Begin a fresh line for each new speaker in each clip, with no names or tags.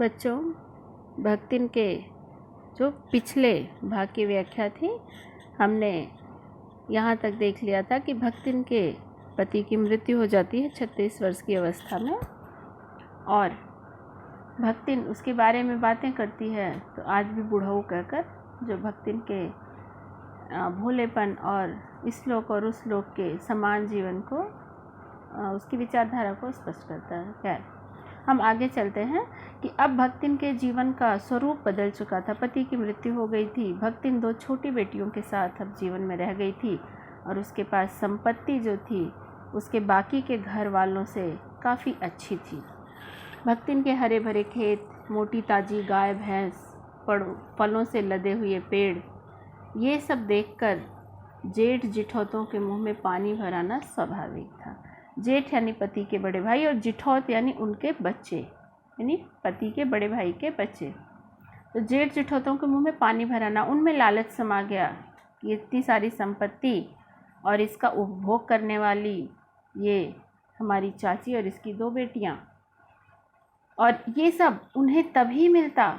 बच्चों, भक्तिन के जो पिछले भाग की व्याख्या थी, हमने यहाँ तक देख लिया था कि भक्तिन के पति की मृत्यु हो जाती है 36 वर्ष की अवस्था में, और भक्तिन उसके बारे में बातें करती है। तो आज भी बूढ़ऊ कहकर जो भक्तिन के भोलेपन और इस लोक और उस लोक के समान जीवन को, उसकी विचारधारा को स्पष्ट करता है। खैर, हम आगे चलते हैं कि अब भक्तिन के जीवन का स्वरूप बदल चुका था। पति की मृत्यु हो गई थी। भक्तिन 2 छोटी बेटियों के साथ अब जीवन में रह गई थी, और उसके पास संपत्ति जो थी उसके बाकी के घर वालों से काफ़ी अच्छी थी। भक्तिन के हरे भरे खेत, मोटी ताजी गाय भैंस, फलों से लदे हुए पेड़, ये सब देखकर जेठ जिठौतों के मुंह में पानी भर आना स्वाभाविक था। जेठ यानी पति के बड़े भाई, और जिठौत यानी उनके बच्चे, यानी पति के बड़े भाई के बच्चे। तो जेठ जिठौतों के मुंह में पानी भर आना, उनमें लालच समा गया कि इतनी सारी संपत्ति और इसका उपभोग करने वाली ये हमारी चाची और इसकी 2 बेटियां, और ये सब उन्हें तभी मिलता,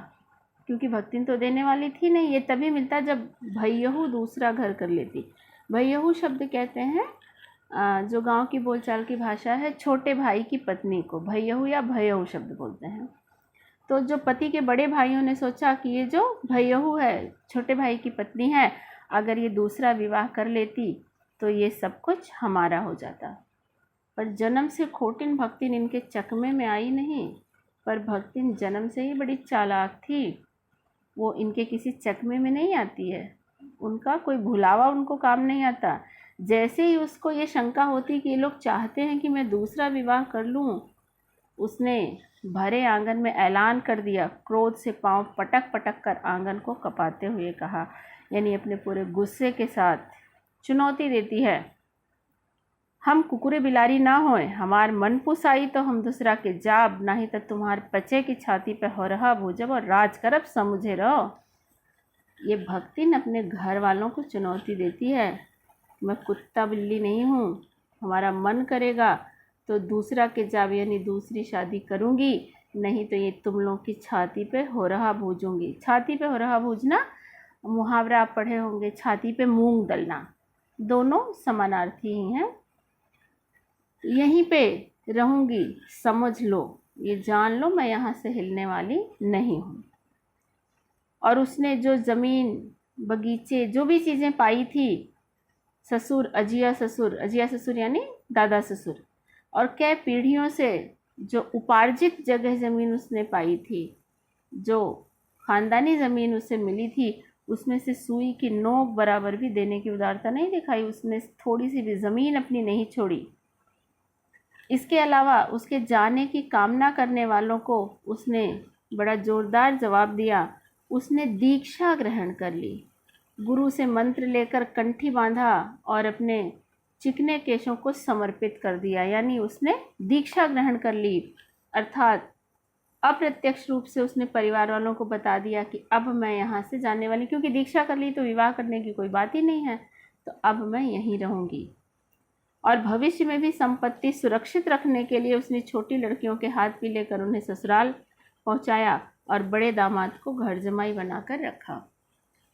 क्योंकि भक्तिन तो देने वाली थी नहीं, ये तभी मिलता जब भैयहू दूसरा घर कर लेती। भैयहू शब्द कहते हैं, जो गांव की बोलचाल की भाषा है, छोटे भाई की पत्नी को भैयहू या भैयहू शब्द बोलते हैं। तो जो पति के बड़े भाइयों ने सोचा कि ये जो भैयहू है, छोटे भाई की पत्नी है, अगर ये दूसरा विवाह कर लेती तो ये सब कुछ हमारा हो जाता। पर जन्म से खोटिन भक्तिन इनके चकमे में आई नहीं, पर भक्तिन जन्म से ही बड़ी चालाक थी। वो इनके किसी चकमे में नहीं आती है, उनका कोई भुलावा उनको काम नहीं आता। जैसे ही उसको ये शंका होती कि ये लोग चाहते हैं कि मैं दूसरा विवाह कर लूं, उसने भरे आंगन में ऐलान कर दिया। क्रोध से पांव पटक पटक कर आंगन को कपाते हुए कहा, यानी अपने पूरे गुस्से के साथ चुनौती देती है, हम कुकुरे बिलारी ना होए, हमार मन पुसाई तो हम दूसरा के जाब, नहीं तो तुम्हार पचे की छाती पे हो रहा भूजब और राज करब समझे रहो। ये भक्तिन अपने घर वालों को चुनौती देती है, मैं कुत्ता बिल्ली नहीं हूँ, हमारा मन करेगा तो दूसरा के जाब यानी दूसरी शादी करूँगी, नहीं तो ये तुम लोग की छाती पे हो रहा भूजूँगी। छाती पे हो रहा भूजना मुहावरा आप पढ़े होंगे, छाती पे मूंग दलना, दोनों समानार्थी ही हैं। यहीं पे रहूँगी, समझ लो, ये जान लो, मैं यहाँ से हिलने वाली नहीं हूँ। और उसने जो ज़मीन, बगीचे, जो भी चीज़ें पाई थी, ससुर अजिया ससुर यानी दादा ससुर, और कई पीढ़ियों से जो उपार्जित जगह ज़मीन उसने पाई थी, जो ख़ानदानी ज़मीन उसे मिली थी, उसमें से सुई की नोक बराबर भी देने की उदारता नहीं दिखाई। उसने थोड़ी सी भी ज़मीन अपनी नहीं छोड़ी। इसके अलावा उसके जाने की कामना करने वालों को उसने बड़ा ज़ोरदार जवाब दिया। उसने दीक्षा ग्रहण कर ली, गुरु से मंत्र लेकर कंठी बांधा और अपने चिकने केशों को समर्पित कर दिया, यानी उसने दीक्षा ग्रहण कर ली। अर्थात अप्रत्यक्ष रूप से उसने परिवार वालों को बता दिया कि अब मैं यहाँ से जाने वाली, क्योंकि दीक्षा कर ली तो विवाह करने की कोई बात ही नहीं है, तो अब मैं यहीं रहूँगी। और भविष्य में भी संपत्ति सुरक्षित रखने के लिए उसने छोटी लड़कियों के हाथ भी लेकर उन्हें ससुराल पहुँचाया और बड़े दामाद को घर जमाई बनाकर रखा।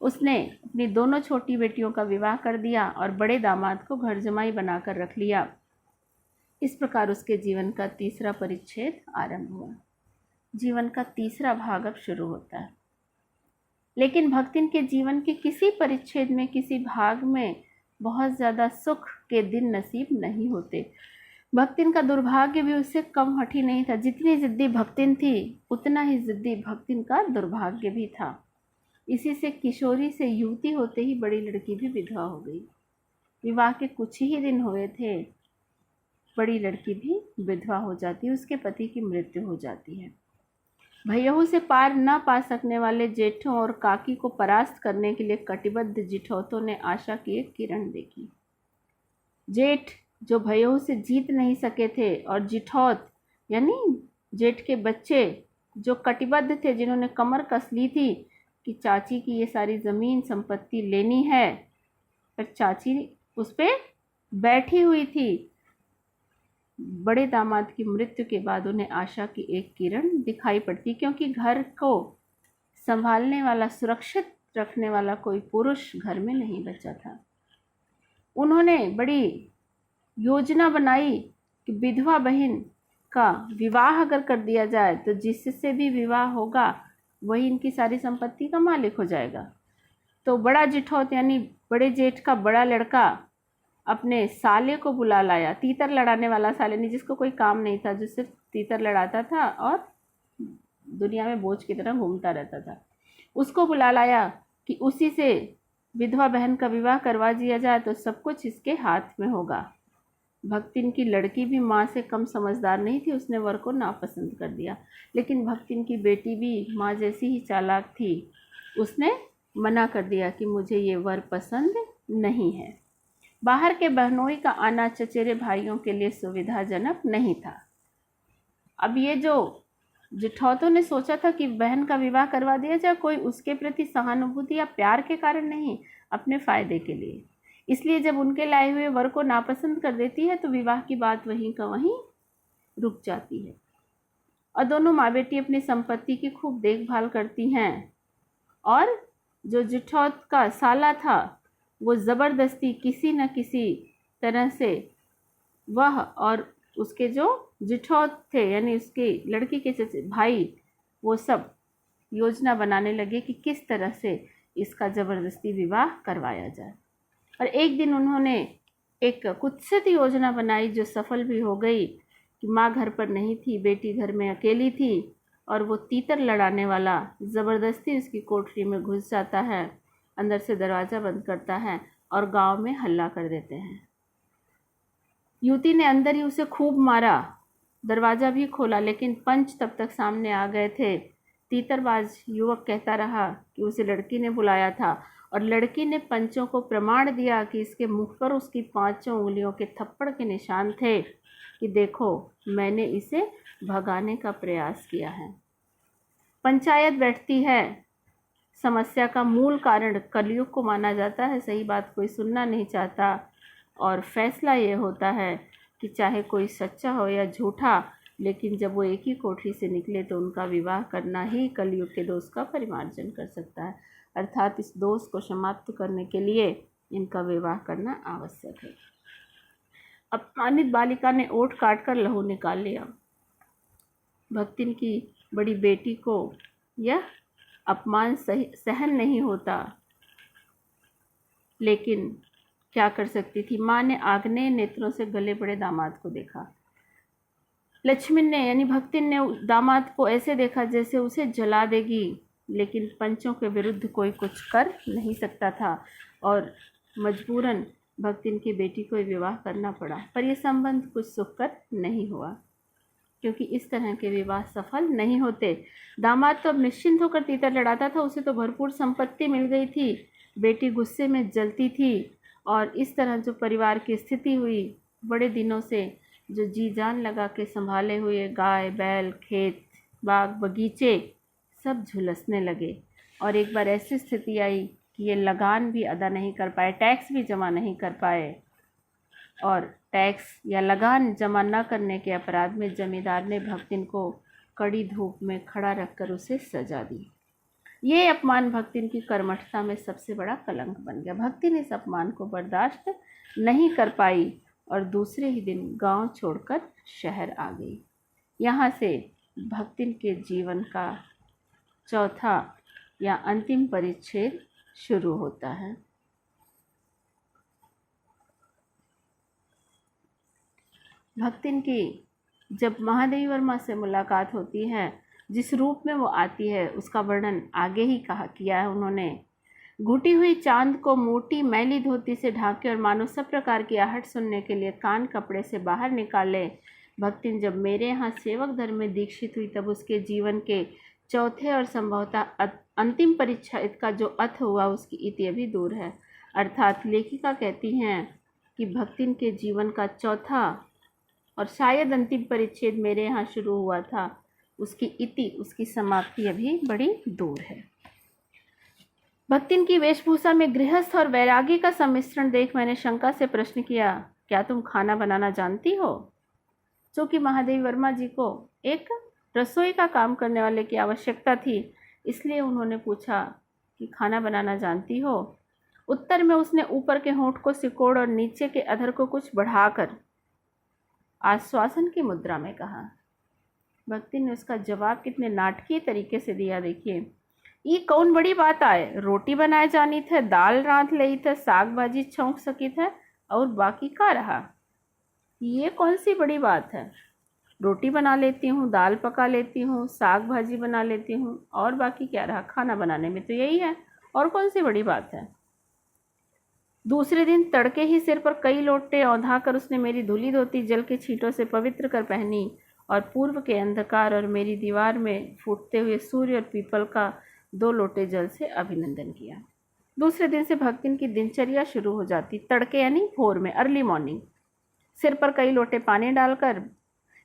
उसने अपनी दोनों छोटी बेटियों का विवाह कर दिया और बड़े दामाद को घर जमाई बनाकर रख लिया। इस प्रकार उसके जीवन का तीसरा परिच्छेद आरंभ हुआ। जीवन का तीसरा भाग अब शुरू होता है। लेकिन भक्तिन के जीवन के किसी परिच्छेद में, किसी भाग में बहुत ज़्यादा सुख के दिन नसीब नहीं होते। भक्तिन का दुर्भाग्य भी उससे कम हठी नहीं था। जितनी जिद्दी भक्तिन थी, उतना ही जिद्दी भक्तिन का दुर्भाग्य भी था। इसी से किशोरी से युवती होते ही बड़ी लड़की भी विधवा हो गई। विवाह के कुछ ही दिन हुए थे, बड़ी लड़की भी विधवा हो जाती, उसके पति की मृत्यु हो जाती है। भैयहू से पार न पा सकने वाले जेठों और काकी को परास्त करने के लिए कटिबद्ध जिठौतों ने आशा की एक किरण देखी। जेठ जो भैयहू से जीत नहीं सके थे, और जिठौत यानी जेठ के बच्चे जो कटिबद्ध थे, जिन्होंने कमर कस ली थी कि चाची की ये सारी ज़मीन संपत्ति लेनी है, पर चाची उस पर बैठी हुई थी। बड़े दामाद की मृत्यु के बाद उन्हें आशा की एक किरण दिखाई पड़ती, क्योंकि घर को संभालने वाला, सुरक्षित रखने वाला कोई पुरुष घर में नहीं बचा था। उन्होंने बड़ी योजना बनाई कि विधवा बहन का विवाह अगर कर दिया जाए तो जिससे भी विवाह होगा वही इनकी सारी संपत्ति का मालिक हो जाएगा। तो बड़ा जिठौत यानी बड़े जेठ का बड़ा लड़का अपने साले को बुला लाया, तीतर लड़ाने वाला साले नहीं, जिसको कोई काम नहीं था, जो सिर्फ तीतर लड़ाता था और दुनिया में बोझ की तरह घूमता रहता था। उसको बुला लाया कि उसी से विधवा बहन का विवाह करवा दिया जाए तो सब कुछ इसके हाथ में होगा। भक्तिन की लड़की भी माँ से कम समझदार नहीं थी, उसने वर को नापसंद कर दिया। लेकिन भक्तिन की बेटी भी माँ जैसी ही चालाक थी, उसने मना कर दिया कि मुझे ये वर पसंद नहीं है। बाहर के बहनोई का आना चचेरे भाइयों के लिए सुविधाजनक नहीं था। अब ये जो जिठौतों ने सोचा था कि बहन का विवाह करवा दिया जाए, कोई उसके प्रति सहानुभूति या प्यार के कारण नहीं, अपने फायदे के लिए। इसलिए जब उनके लाए हुए वर को नापसंद कर देती है तो विवाह की बात वहीं का वहीं रुक जाती है और दोनों माँ बेटी अपनी संपत्ति की खूब देखभाल करती हैं। और जो जिठौत का साला था वो ज़बरदस्ती किसी न किसी तरह से वह और उसके जो जिठौत थे यानी उसकी लड़की के चचे भाई, वो सब योजना बनाने लगे कि किस तरह से इसका ज़बरदस्ती विवाह करवाया जाए। और एक दिन उन्होंने एक कुत्सित योजना बनाई जो सफल भी हो गई कि माँ घर पर नहीं थी, बेटी घर में अकेली थी और वो तीतर लड़ाने वाला ज़बरदस्ती उसकी कोठरी में घुस जाता है, अंदर से दरवाज़ा बंद करता है और गांव में हल्ला कर देते हैं। युवती ने अंदर ही उसे खूब मारा, दरवाज़ा भी खोला, लेकिन पंच तब तक सामने आ गए थे। तीतरबाज युवक कहता रहा कि उसे लड़की ने बुलाया था और लड़की ने पंचों को प्रमाण दिया कि इसके मुख पर उसकी 5 उंगलियों के थप्पड़ के निशान थे कि देखो मैंने इसे भगाने का प्रयास किया है। पंचायत बैठती है। समस्या का मूल कारण कलयुग को माना जाता है, सही बात कोई सुनना नहीं चाहता और फैसला ये होता है कि चाहे कोई सच्चा हो या झूठा, लेकिन जब वो एक ही कोठरी से निकले तो उनका विवाह करना ही कलयुग के दोष का परिमार्जन कर सकता है। अर्थात इस दोष को समाप्त करने के लिए इनका विवाह करना आवश्यक है। अपमानित बालिका ने ओठ काट कर लहू निकाल लिया। भक्तिन की बड़ी बेटी को यह अपमान सहन नहीं होता, लेकिन क्या कर सकती थी। माँ ने आग्नेय नेत्रों से गले पड़े दामाद को देखा। लक्ष्मण ने यानी भक्तिन ने दामाद को ऐसे देखा जैसे उसे जला देगी, लेकिन पंचों के विरुद्ध कोई कुछ कर नहीं सकता था और मजबूरन भक्तिन की बेटी को विवाह करना पड़ा। पर यह संबंध कुछ सुखकर नहीं हुआ, क्योंकि इस तरह के विवाह सफल नहीं होते। दामाद तो अब निश्चिंत होकर तीतर लड़ाता था, उसे तो भरपूर संपत्ति मिल गई थी, बेटी गुस्से में जलती थी और इस तरह जो परिवार की स्थिति हुई, बड़े दिनों से जो जी जान लगा के संभाले हुए गाय बैल खेत बाग बगीचे सब झुलसने लगे। और एक बार ऐसी स्थिति आई कि ये लगान भी अदा नहीं कर पाए, टैक्स भी जमा नहीं कर पाए और टैक्स या लगान जमा न करने के अपराध में जमींदार ने भक्तिन को कड़ी धूप में खड़ा रखकर उसे सजा दी। ये अपमान भक्तिन की कर्मठता में सबसे बड़ा कलंक बन गया। भक्तिन इस अपमान को बर्दाश्त नहीं कर पाई और दूसरे ही दिन गांव छोड़कर शहर आ गई। यहाँ से भक्तिन के जीवन का चौथा या अंतिम परिच्छेद शुरू होता है। भक्तिन की जब महादेवी वर्मा से मुलाकात होती है, जिस रूप में वो आती है उसका वर्णन आगे ही किया है उन्होंने। घुटी हुई चांद को मोटी मैली धोती से ढांके और मानो सब प्रकार की आहट सुनने के लिए कान कपड़े से बाहर निकाले, भक्तिन जब मेरे यहाँ सेवक धर्म में दीक्षित हुई तब उसके जीवन के चौथे और संभवतः अंतिम परिच्छेद का जो अर्थ हुआ उसकी इति अभी दूर है। अर्थात लेखिका कहती हैं कि भक्तिन के जीवन का चौथा और शायद अंतिम परिच्छेद मेरे यहाँ शुरू हुआ था, उसकी इति, उसकी समाप्ति अभी बड़ी दूर है। भक्तिन की वेशभूषा में गृहस्थ और वैरागी का सम्मिश्रण देख मैंने शंका से प्रश्न किया, क्या तुम खाना बनाना जानती हो? चूँकि महादेवी वर्मा जी को एक रसोई का काम करने वाले की आवश्यकता थी, इसलिए उन्होंने पूछा कि खाना बनाना जानती हो। उत्तर में उसने ऊपर के होंठ को सिकोड़ और नीचे के अधर को कुछ बढ़ाकर आश्वासन की मुद्रा में कहा। भक्ति ने उसका जवाब कितने नाटकीय तरीके से दिया, देखिए। ये कौन बड़ी बात आए, रोटी बनाए जानी थे, दाल रांध लई थे, साग भाजी छौंक सकी थे, और बाकी का रहा। ये कौन सी बड़ी बात है? रोटी बना लेती हूँ, दाल पका लेती हूँ, साग भाजी बना लेती हूँ, और बाकी क्या रहा? खाना बनाने में तो यही है, और कौन सी बड़ी बात है? दूसरे दिन तड़के ही सिर पर कई लोटे औंधा कर उसने मेरी धुली धोती जल के छींटों से पवित्र कर पहनी और पूर्व के अंधकार और मेरी दीवार में फूटते हुए सूर्य और पीपल का 2 लोटे जल से अभिनंदन किया। दूसरे दिन से भक्तिन की दिनचर्या शुरू हो जाती। तड़के यानी भोर में, अर्ली मॉर्निंग, सिर पर कई लोटे पानी डालकर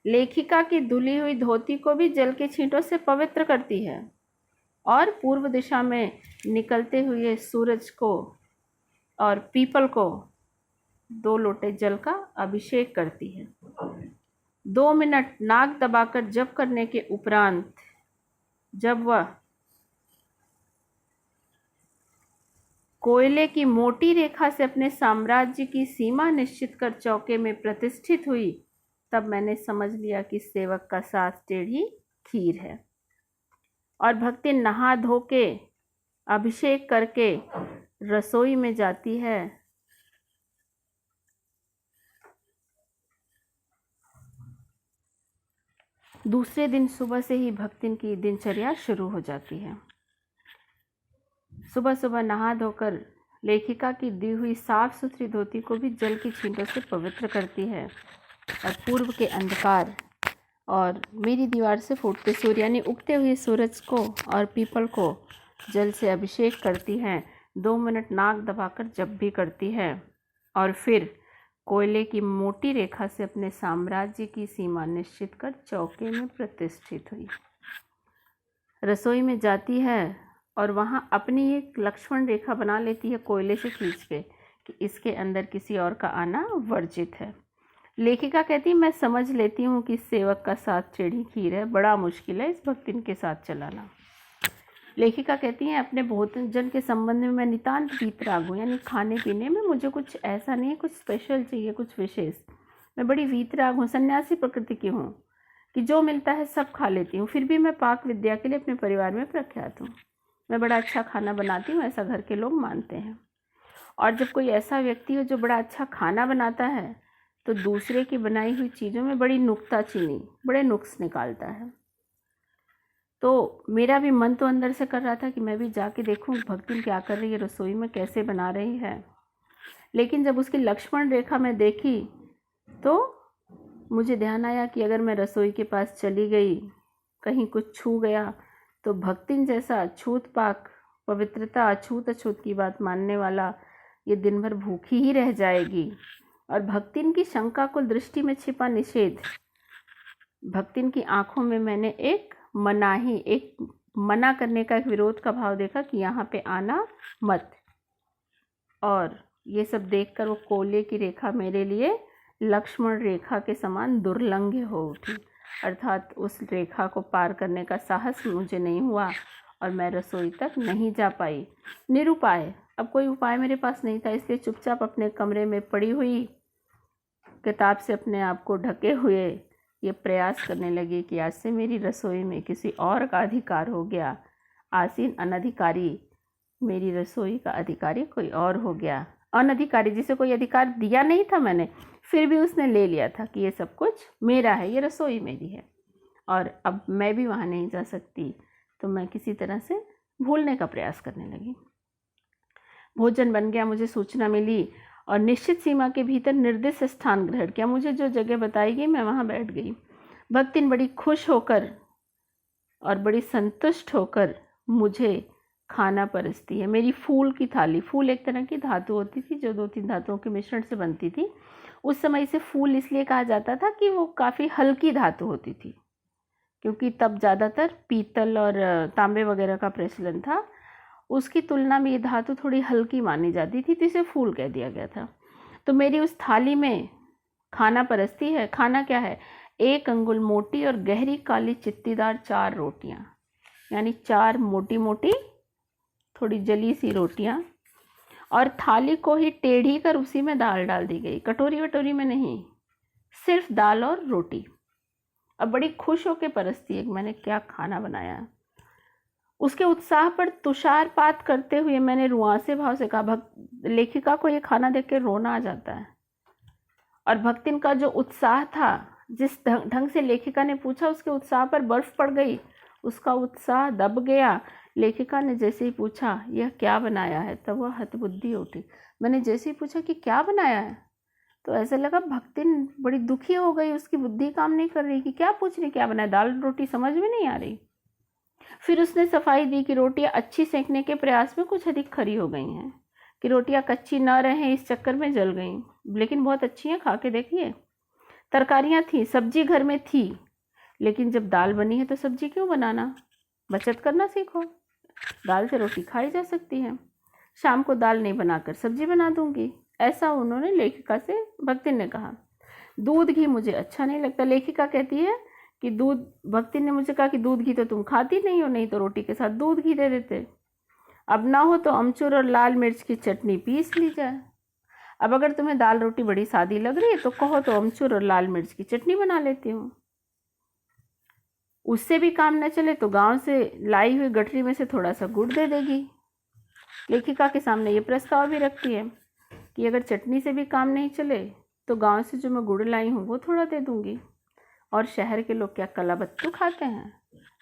लेखिका की धुली हुई धोती को भी जल के छींटों से पवित्र करती है और पूर्व दिशा में निकलते हुए सूरज को और पीपल को 2 लोटे जल का अभिषेक करती है। 2 मिनट नाक दबाकर जप करने के उपरांत जब वह कोयले की मोटी रेखा से अपने साम्राज्य की सीमा निश्चित कर चौके में प्रतिष्ठित हुई, तब मैंने समझ लिया कि सेवक का साथ टेढ़ी खीर है। और भक्ति नहा धो के अभिषेक करके रसोई में जाती है। दूसरे दिन सुबह से ही भक्तिन की दिनचर्या शुरू हो जाती है। सुबह सुबह नहा धोकर लेखिका की दी हुई साफ सुथरी धोती को भी जल की छींटों से पवित्र करती है और पूर्व के अंधकार और मेरी दीवार से फूटते सूर्य यानी उगते हुए सूरज को और पीपल को जल से अभिषेक करती है। 2 मिनट नाक दबाकर जप भी करती है और फिर कोयले की मोटी रेखा से अपने साम्राज्य की सीमा निश्चित कर चौके में प्रतिष्ठित हुई। रसोई में जाती है और वहाँ अपनी एक लक्ष्मण रेखा बना लेती है कोयले से खींच के कि इसके अंदर किसी और का आना वर्जित है। लेखिका कहती मैं समझ लेती हूँ कि सेवक का साथ टेढ़ी खीर है, बड़ा मुश्किल है इस भक्तिन के साथ चलाना। लेखिका कहती हैं अपने भोजन के संबंध में मैं नितांत वीतराग हूँ, यानी खाने पीने में मुझे कुछ ऐसा नहीं, कुछ स्पेशल चाहिए, कुछ विशेष। मैं बड़ी वीतराग हूँ, सन्यासी प्रकृति की हूँ कि जो मिलता है सब खा लेती हूँ। फिर भी मैं पाक विद्या के लिए अपने परिवार में प्रख्यात हूँ। मैं बड़ा अच्छा खाना बनाती हूँ, ऐसा घर के लोग मानते हैं। और जब कोई ऐसा व्यक्ति हो जो बड़ा अच्छा खाना बनाता है तो दूसरे की बनाई हुई चीज़ों में बड़ी नुक्ताचीनी, बड़े नुक्स निकालता है। तो मेरा भी मन तो अंदर से कर रहा था कि मैं भी जाके देखूं भक्तिन क्या कर रही है, रसोई में कैसे बना रही है। लेकिन जब उसकी लक्ष्मण रेखा में देखी तो मुझे ध्यान आया कि अगर मैं रसोई के पास चली गई, कहीं कुछ छू गया, तो भक्तिन जैसा छूत पाक, पवित्रता, अछूत अछूत की बात मानने वाला ये दिन भर भूखी ही रह जाएगी। और भक्तिन की शंका को दृष्टि में छिपा निषेध, भक्तिन की आंखों में मैंने एक मनाही, एक मना करने का, एक विरोध का भाव देखा कि यहाँ पे आना मत। और ये सब देखकर वो कोयले की रेखा मेरे लिए लक्ष्मण रेखा के समान दुर्लंघ्य हो उठी, अर्थात उस रेखा को पार करने का साहस मुझे नहीं हुआ और मैं रसोई तक नहीं जा पाई। निरुपाय, अब कोई उपाय मेरे पास नहीं था, इसलिए चुपचाप अपने कमरे में पड़ी हुई किताब से अपने आप को ढके हुए ये प्रयास करने लगी कि आज से मेरी रसोई में किसी और का अधिकार हो गया। आसीन अनधिकारी, मेरी रसोई का अधिकारी कोई और हो गया। अनधिकारी जिसे कोई अधिकार दिया नहीं था मैंने, फिर भी उसने ले लिया था कि ये सब कुछ मेरा है, ये रसोई मेरी है और अब मैं भी वहाँ नहीं जा सकती। तो मैं किसी तरह से भूलने का प्रयास करने लगी। भोजन बन गया, मुझे सूचना मिली और निश्चित सीमा के भीतर निर्दिष्ट स्थान ग्रहण किया। मुझे जो जगह बताई गई मैं वहाँ बैठ गई। भक्तिन बड़ी खुश होकर और बड़ी संतुष्ट होकर मुझे खाना परसती है। मेरी फूल की थाली, फूल एक तरह की धातु होती थी जो 2-3 धातुओं के मिश्रण से बनती थी। उस समय इसे फूल इसलिए कहा जाता था कि वो काफ़ी हल्की धातु होती थी, क्योंकि तब ज़्यादातर पीतल और तांबे वगैरह का प्रचलन था। उसकी तुलना में ये धातु थोड़ी हल्की मानी जाती थी, तो इसे फूल कह दिया गया था। तो मेरी उस थाली में खाना परसती है। खाना क्या है? 1 अंगुल मोटी और गहरी काली चित्तीदार 4 रोटियां, यानी 4 मोटी मोटी थोड़ी जली सी रोटियां, और थाली को ही टेढ़ी कर उसी में दाल डाल दी गई, कटोरी वटोरी में नहीं, सिर्फ दाल और रोटी। अब बड़ी खुश होकर परसती है कि मैंने क्या खाना बनाया। उसके उत्साह पर तुषारपात करते हुए मैंने रुआंसे भाव से कहा, लेखिका को ये खाना देख के रोना आ जाता है। और भक्तिन का जो उत्साह था, जिस ढंग से लेखिका ने पूछा, उसके उत्साह पर बर्फ पड़ गई, उसका उत्साह दब गया। लेखिका ने जैसे ही पूछा यह क्या बनाया है, तब वह हतबुद्धि उठी। मैंने जैसे ही पूछा कि क्या बनाया है, तो ऐसा लगा भक्तिन बड़ी दुखी हो गई, उसकी बुद्धि काम नहीं कर रही कि क्या पूछ रही, क्या बनाया, दाल रोटी समझ में नहीं आ रही। फिर उसने सफाई दी कि रोटियां अच्छी सेंकने के प्रयास में कुछ अधिक खरी हो गई हैं, कि रोटियां कच्ची न रहें इस चक्कर में जल गईं, लेकिन बहुत अच्छी हैं, खा के देखिए। तरकारियां थी, सब्जी घर में थी, लेकिन जब दाल बनी है तो सब्जी क्यों बनाना, बचत करना सीखो, दाल से रोटी खाई जा सकती है। शाम को दाल नहीं बनाकर सब्जी बना दूंगी, ऐसा उन्होंने लेखिका से भक्तिन ने कहा। दूध घी मुझे अच्छा नहीं लगता, लेखिका कहती है कि भक्तिन ने मुझे कहा कि दूध घी तो तुम खाती नहीं हो, नहीं तो रोटी के साथ दूध घी दे देते। अब ना हो तो अमचूर और लाल मिर्च की चटनी पीस ली जाए। अब अगर तुम्हें दाल रोटी बड़ी सादी लग रही है तो कहो तो अमचूर और लाल मिर्च की चटनी बना लेती हूँ। उससे भी काम न चले तो गांव से लाई हुई गठरी में से थोड़ा सा गुड़ दे देगी। लेखिका के सामने ये प्रस्ताव भी रखती है कि अगर चटनी से भी काम नहीं चले तो गांव से जो मैं गुड़ लाई हूँ वो थोड़ा दे दूंगी। और शहर के लोग क्या कलाबत्तू खाते हैं,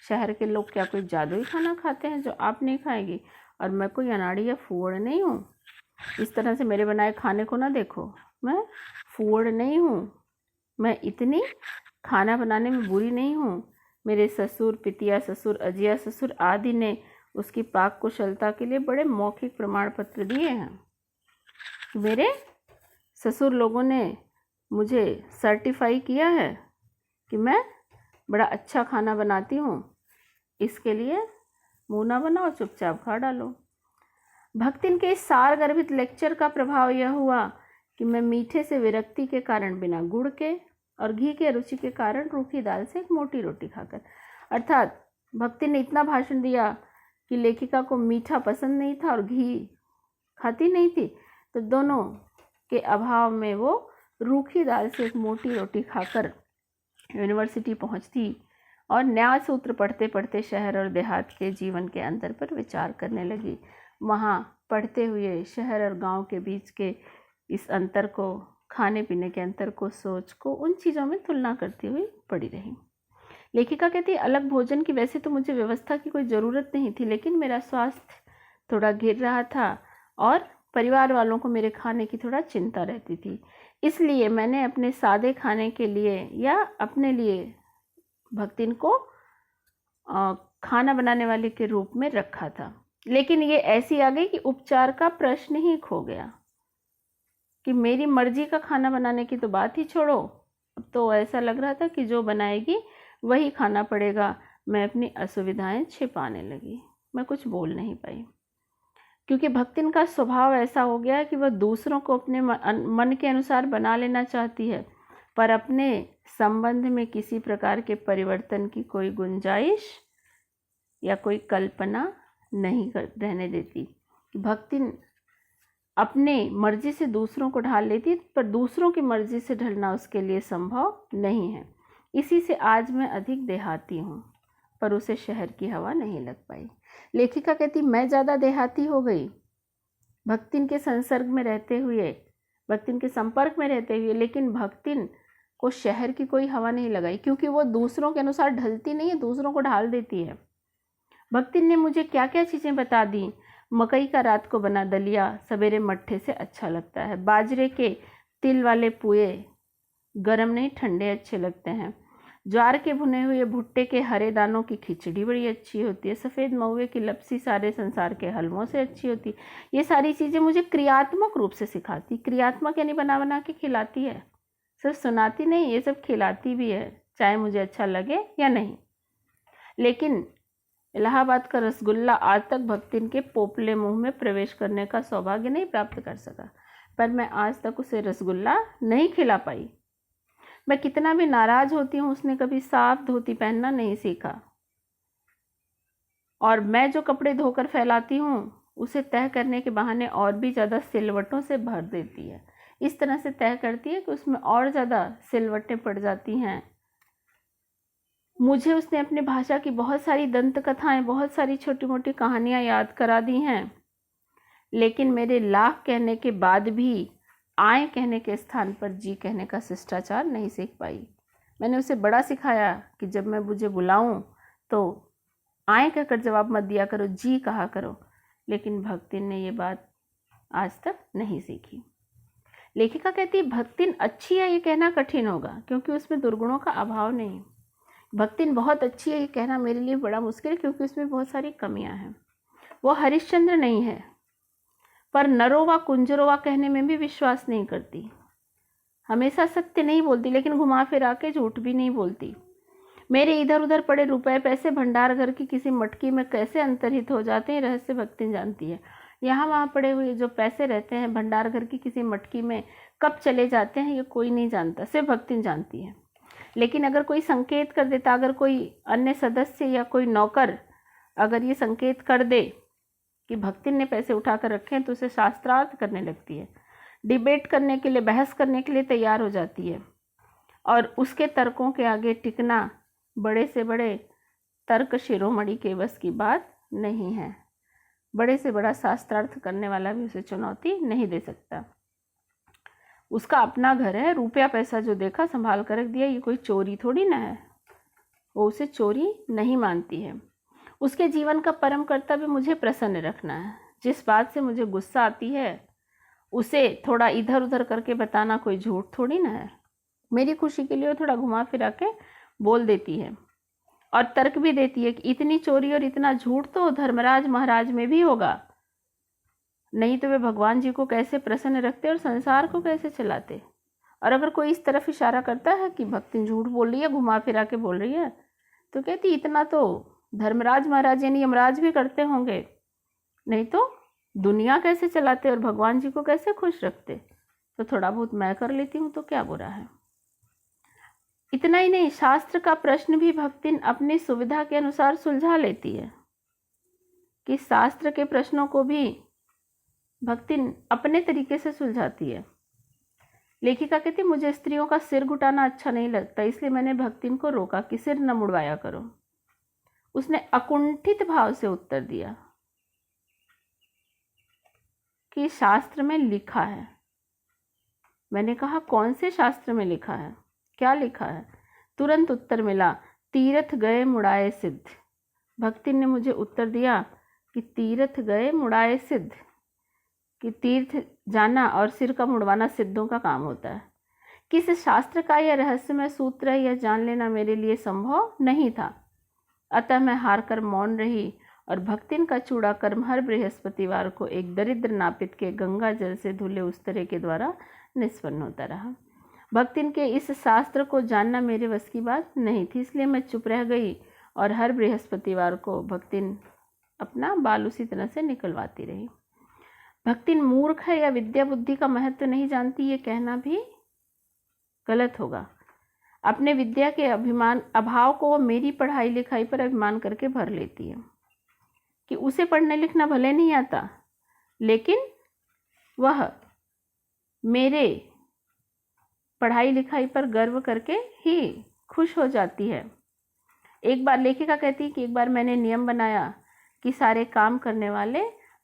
शहर के लोग क्या कोई जादुई खाना खाते हैं जो आप नहीं खाएंगी, और मैं कोई अनाड़ी या फूहड़ नहीं हूँ। इस तरह से मेरे बनाए खाने को ना देखो, मैं फूहड़ नहीं हूँ, मैं इतनी खाना बनाने में बुरी नहीं हूँ। मेरे ससुर, पितिया ससुर, अजिया ससुर आदि ने उसकी पाक कुशलता के लिए बड़े मौखिक प्रमाण पत्र दिए हैं। मेरे ससुर लोगों ने मुझे सर्टिफाई किया है कि मैं बड़ा अच्छा खाना बनाती हूँ, इसके लिए मुँह ना बनाओ, चुपचाप खा डालो। भक्तिन के इस सार गर्भित लेक्चर का प्रभाव यह हुआ कि मैं मीठे से विरक्ति के कारण बिना गुड़ के और घी के रुचि के कारण रूखी दाल से एक मोटी रोटी खाकर, अर्थात भक्तिन ने इतना भाषण दिया कि लेखिका को मीठा पसंद नहीं था और घी खाती नहीं थी, तो दोनों के अभाव में वो रूखी दाल से एक मोटी रोटी खाकर यूनिवर्सिटी पहुंचती और न्याय सूत्र पढ़ते पढ़ते शहर और देहात के जीवन के अंतर पर विचार करने लगी। वहाँ पढ़ते हुए शहर और गांव के बीच के इस अंतर को, खाने पीने के अंतर को, सोच को, उन चीज़ों में तुलना करती हुई पड़ी रही। लेखिका कहती, अलग भोजन की वैसे तो मुझे व्यवस्था की कोई ज़रूरत नहीं थी, लेकिन मेरा स्वास्थ्य थोड़ा गिर रहा था और परिवार वालों को मेरे खाने की थोड़ा चिंता रहती थी, इसलिए मैंने अपने सादे खाने के लिए या अपने लिए भक्तिन को खाना बनाने वाले के रूप में रखा था। लेकिन ये ऐसी आ गई कि उपचार का प्रश्न ही खो गया, कि मेरी मर्जी का खाना बनाने की तो बात ही छोड़ो, अब तो ऐसा लग रहा था कि जो बनाएगी वही खाना पड़ेगा। मैं अपनी असुविधाएं छिपाने लगी, मैं कुछ बोल नहीं पाई, क्योंकि भक्तिन का स्वभाव ऐसा हो गया है कि वह दूसरों को अपने मन के अनुसार बना लेना चाहती है, पर अपने संबंध में किसी प्रकार के परिवर्तन की कोई गुंजाइश या कोई कल्पना नहीं रहने देती। भक्तिन अपने मर्जी से दूसरों को ढाल लेती, पर दूसरों की मर्जी से ढलना उसके लिए संभव नहीं है। इसी से आज मैं अधिक देहाती हूँ, पर उसे शहर की हवा नहीं लग पाई। लेखिका कहती, मैं ज़्यादा देहाती हो गई भक्तिन के संसर्ग में रहते हुए, भक्तिन के संपर्क में रहते हुए, लेकिन भक्तिन को शहर की कोई हवा नहीं लगाई, क्योंकि वो दूसरों के अनुसार ढलती नहीं है, दूसरों को ढाल देती है। भक्तिन ने मुझे क्या क्या चीज़ें बता दी। मकई का रात को बना दलिया सवेरे मट्ठे से अच्छा लगता है, बाजरे के तिल वाले पुए गरम नहीं ठंडे अच्छे लगते हैं, ज्वार के भुने हुए भुट्टे के हरे दानों की खिचड़ी बड़ी अच्छी होती है, सफ़ेद महुए की लपसी सारे संसार के हलवों से अच्छी होती है। ये सारी चीज़ें मुझे क्रियात्मक रूप से सिखाती, क्रियात्मक यानी बना बना के खिलाती है, सिर्फ सुनाती नहीं, ये सब खिलाती भी है, चाहे मुझे अच्छा लगे या नहीं। लेकिन इलाहाबाद का रसगुल्ला आज तक भक्तिन के पोपले मुंह में प्रवेश करने का सौभाग्य नहीं प्राप्त कर सका, पर मैं आज तक उसे रसगुल्ला नहीं खिला पाई। मैं कितना भी नाराज़ होती हूँ, उसने कभी साफ धोती पहनना नहीं सीखा, और मैं जो कपड़े धोकर फैलाती हूँ उसे तह करने के बहाने और भी ज़्यादा सिलवटों से भर देती है। इस तरह से तह करती है कि उसमें और ज़्यादा सिलवटें पड़ जाती हैं। मुझे उसने अपनी भाषा की बहुत सारी दंत कथाएं, बहुत सारी छोटी मोटी कहानियां याद करा दी हैं, लेकिन मेरे लाख कहने के बाद भी आए कहने के स्थान पर जी कहने का शिष्टाचार नहीं सीख पाई। मैंने उसे बड़ा सिखाया कि जब मैं मुझे बुलाऊं तो आए कहकर जवाब मत दिया करो, जी कहा करो, लेकिन भक्तिन ने ये बात आज तक नहीं सीखी। लेखिका कहती है भक्तिन अच्छी है ये कहना कठिन होगा, क्योंकि उसमें दुर्गुणों का अभाव नहीं। भक्तिन बहुत अच्छी है ये कहना मेरे लिए बड़ा मुश्किल है, क्योंकि उसमें बहुत सारी कमियां हैं। वो हरिश्चंद्र नहीं है, पर नरोवा कुंजरोवा कहने में भी विश्वास नहीं करती। हमेशा सत्य नहीं बोलती, लेकिन घुमा फिरा के झूठ भी नहीं बोलती। मेरे इधर उधर पड़े रुपए पैसे भंडार घर की किसी मटकी में कैसे अंतर्हित हो जाते हैं, रहस्य भक्तिन जानती है। यहाँ वहाँ पड़े हुए जो पैसे रहते हैं भंडार घर की किसी मटकी में कब चले जाते हैं, ये कोई नहीं जानता, सिर्फ भक्तिन जानती है। लेकिन अगर कोई संकेत कर देता, अगर कोई अन्य सदस्य या कोई नौकर अगर ये संकेत कर दे कि भक्तिन ने पैसे उठा कर रखे हैं, तो उसे शास्त्रार्थ करने लगती है, डिबेट करने के लिए, बहस करने के लिए तैयार हो जाती है। और उसके तर्कों के आगे टिकना बड़े से बड़े तर्क शिरोमणि के बस की बात नहीं है। बड़े से बड़ा शास्त्रार्थ करने वाला भी उसे चुनौती नहीं दे सकता। उसका अपना घर है, रुपया पैसा जो देखा संभाल कर रख दिया, ये कोई चोरी थोड़ी ना है। वो उसे चोरी नहीं मानती है। उसके जीवन का परम कर्तव्य मुझे प्रसन्न रखना है। जिस बात से मुझे गुस्सा आती है उसे थोड़ा इधर उधर करके बताना कोई झूठ थोड़ी ना है। मेरी खुशी के लिए वो थोड़ा घुमा फिरा के बोल देती है और तर्क भी देती है कि इतनी चोरी और इतना झूठ तो धर्मराज महाराज में भी होगा, नहीं तो वे भगवान जी को कैसे प्रसन्न रखते और संसार को कैसे चलाते। और अगर कोई इस तरफ इशारा करता है कि भक्ति झूठ बोल रही है, घुमा फिरा के बोल रही है, तो कहती इतना तो धर्मराज महाराज यानी यमराज भी करते होंगे, नहीं तो दुनिया कैसे चलाते और भगवान जी को कैसे खुश रखते। तो थोड़ा बहुत मैं कर लेती हूँ तो क्या बुरा है। इतना ही नहीं, शास्त्र का प्रश्न भी भक्तिन अपनी सुविधा के अनुसार सुलझा लेती है कि शास्त्र के प्रश्नों को भी भक्तिन अपने तरीके से सुलझाती है। लेखिका कहती मुझे स्त्रियों का सिर घुटाना अच्छा नहीं लगता, इसलिए मैंने भक्तिन को रोका कि सिर न मुड़वाया करो। उसने अकुंठित भाव से उत्तर दिया कि शास्त्र में लिखा है। मैंने कहा कौन से शास्त्र में लिखा है, क्या लिखा है? तुरंत उत्तर मिला, तीर्थ गए मुड़ाए सिद्ध। भक्तिन ने मुझे उत्तर दिया कि तीर्थ गए मुड़ाए सिद्ध, कि तीर्थ जाना और सिर का मुड़वाना सिद्धों का काम होता है। किस शास्त्र का यह रहस्यमय सूत्र है यह जान लेना मेरे लिए संभव नहीं था, अतः मैं हार कर मौन रही और भक्तिन का चूड़ा कर्म हर बृहस्पतिवार को एक दरिद्र नापित के गंगा जल से धुले उस्तरे के द्वारा निष्पन्न होता रहा। भक्तिन के इस शास्त्र को जानना मेरे वश की बात नहीं थी, इसलिए मैं चुप रह गई और हर बृहस्पतिवार को भक्तिन अपना बाल उसी तरह से निकलवाती रही। भक्तिन मूर्ख है या विद्या बुद्धि का महत्व नहीं जानती, ये कहना भी गलत होगा। अपने विद्या के अभाव को वो मेरी पढ़ाई लिखाई पर अभिमान करके भर लेती है कि उसे पढ़ने लिखना भले नहीं आता, लेकिन वह मेरे पढ़ाई लिखाई पर गर्व करके ही खुश हो जाती है। एक बार लेखिका कहती है कि एक बार मैंने नियम बनाया कि सारे काम करने वाले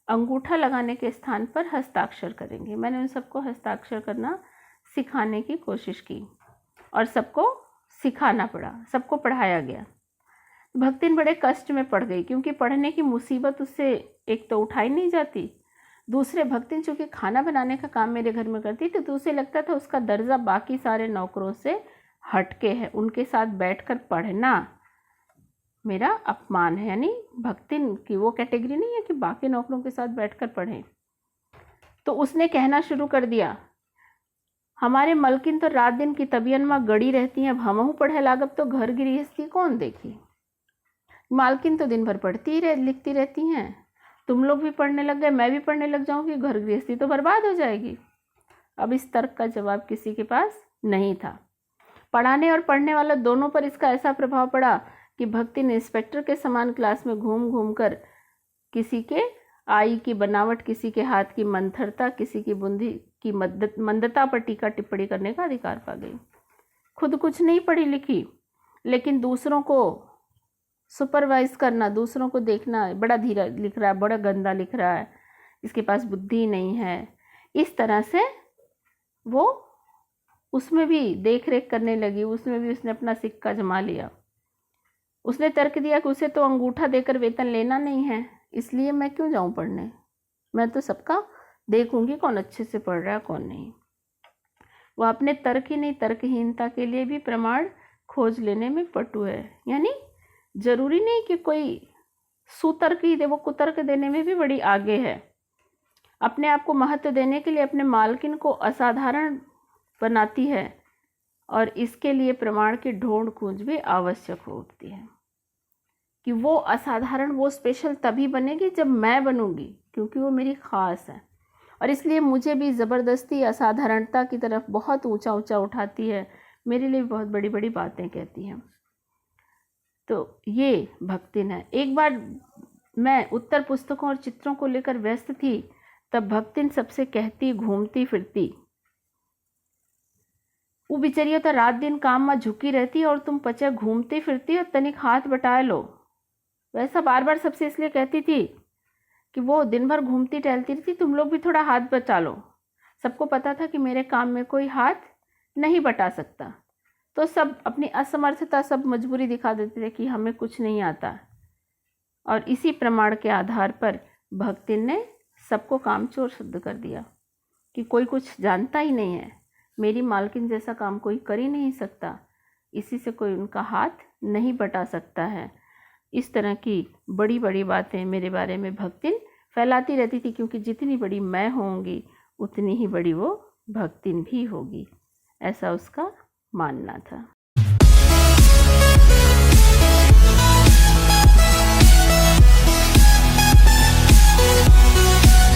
अंगूठा लगाने के स्थान पर हस्ताक्षर करेंगे। मैंने उन सबको हस्ताक्षर करना सिखाने की कोशिश की और सबको सिखाना पड़ा, सबको पढ़ाया गया। भक्तिन बड़े कष्ट में पड़ गई, क्योंकि पढ़ने की मुसीबत उससे एक तो उठाई नहीं जाती, दूसरे भक्तिन चूँकि खाना बनाने का काम मेरे घर में करती थी तो उसे लगता था उसका दर्जा बाकी सारे नौकरों से हटके है, उनके साथ बैठकर पढ़ना मेरा अपमान है। यानी भक्तिन की वो कैटेगरी नहीं है कि बाकी नौकरों के साथ बैठकर पढ़ें। तो उसने कहना शुरू कर दिया, हमारे मलकिन तो रात दिन की तबियन में गड़ी रहती हैं, अब हमहू पढ़े लागब तो घर गृहस्थी कौन देखी। मालकिन तो दिन भर पढ़ती ही लिखती रहती हैं, तुम लोग भी पढ़ने लग गए, मैं भी पढ़ने लग जाऊंगी, घर गृहस्थी तो बर्बाद हो जाएगी। अब इस तर्क का जवाब किसी के पास नहीं था। पढ़ाने और पढ़ने वाला दोनों पर इसका ऐसा प्रभाव पड़ा कि भक्तिन इंस्पेक्टर के समान क्लास में घूम घूम कर किसी के आई की बनावट, किसी के हाथ की मंथरता, किसी की बुद्धि की मंदता पर टीका टिप्पणी करने का अधिकार पा गई। खुद कुछ नहीं पढ़ी लिखी, लेकिन दूसरों को सुपरवाइज करना, दूसरों को देखना, बड़ा धीरा लिख रहा है, बड़ा गंदा लिख रहा है, इसके पास बुद्धि नहीं है, इस तरह से वो उसमें भी देख रेख करने लगी। उसमें भी उसने अपना सिक्का जमा लिया। उसने तर्क दिया कि उसे तो अंगूठा देकर वेतन लेना नहीं है, इसलिए मैं क्यों जाऊं पढ़ने, मैं तो सबका देखूंगी कौन अच्छे से पढ़ रहा है कौन नहीं। वो अपने तर्क ही नहीं, तर्कहीनता के लिए भी प्रमाण खोज लेने में पटु है। यानी जरूरी नहीं कि कोई सुतर्क ही दे, वो कुतर्क देने में भी बड़ी आगे है। अपने आप को महत्व देने के लिए अपने मालकिन को असाधारण बनाती है, और इसके लिए प्रमाण की ढूंढ खोज भी आवश्यक हो उठती है कि वो असाधारण, वो स्पेशल तभी बनेगी जब मैं बनूंगी, क्योंकि वो मेरी खास है। और इसलिए मुझे भी ज़बरदस्ती असाधारणता की तरफ बहुत ऊंचा ऊंचा उठाती है, मेरे लिए बहुत बड़ी बड़ी बातें कहती हैं। तो ये भक्तिन है। एक बार मैं उत्तर पुस्तकों और चित्रों को लेकर व्यस्त थी, तब भक्तिन सबसे कहती, घूमती फिरती, वो बेचारिया तो रात दिन काम में झुकी रहती और तुम पचा घूमती फिरती और तनिक हाथ बटाए लो। वैसा बार बार सबसे इसलिए कहती थी कि वो दिन भर घूमती टहलती रहती, तुम लोग भी थोड़ा हाथ बचा लो। सबको पता था कि मेरे काम में कोई हाथ नहीं बटा सकता, तो सब अपनी असमर्थता, सब मजबूरी दिखा देते थे कि हमें कुछ नहीं आता। और इसी प्रमाण के आधार पर भक्तिन ने सबको कामचोर सिद्ध कर दिया कि कोई कुछ जानता ही नहीं है, मेरी मालकिन जैसा काम कोई कर ही नहीं सकता, इसी से कोई उनका हाथ नहीं बटा सकता है। इस तरह की बड़ी बड़ी बातें मेरे बारे में भक्तिन फैलाती रहती थी, क्योंकि जितनी बड़ी मैं होंगी उतनी ही बड़ी वो भक्तिन भी होगी, ऐसा उसका मानना था।